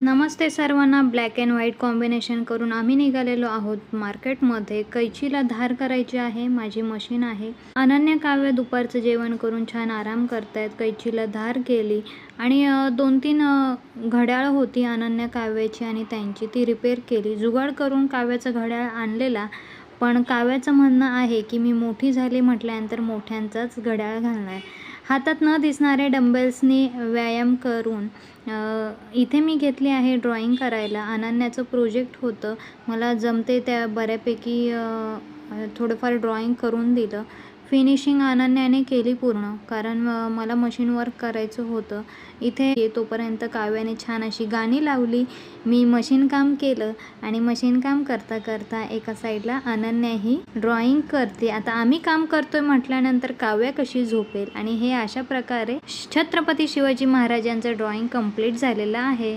नमस्ते सर्वांना. Black and white combination करून आम्ही निघालेलो आहोत मार्केटमध्ये. कैचीला धार करायची आहे. माझी मशीन आहे. अनन्या काव्य दुपारचं जेवण करून छान आराम करतायत. कैचीला धार केली आणि 2-3 घड्याळ होती अनन्या काव्याची आणि त्यांची ती रिपेअर केली. जुगाड करून काव्याचा घड्याळ आणलेला, पण काव्याचं म्हणणं आहे की मी मोठी झाली म्हटल्यानंतर मोठ्यांचाच घड्याळ घालणार. हातात न दिसणारे डंबेल्सनी व्यायाम करून इथे मी घेतली आहे ड्रॉइंग करायला. अनन्याचं प्रोजेक्ट होतं. मला जमते त्या बऱ्यापैकी थोडंफार ड्रॉइंग करून दिलं. फिनिशिंग अनन्याने केली पूर्ण, कारण मला मशीन वर्क करायचं होतं. इथे तोपर्यंत काव्याने छान अशी गाणी लावली. मी मशीन काम केलं आणि मशीन काम करता करता एका साईडला अनन्याही ड्रॉइंग करते. आता आम्ही काम करतोय म्हटल्यानंतर काव्य कशी झोपेल. आणि हे अशा प्रकारे छत्रपती शिवाजी महाराजांचं ड्रॉइंग कंप्लीट झालेलं आहे.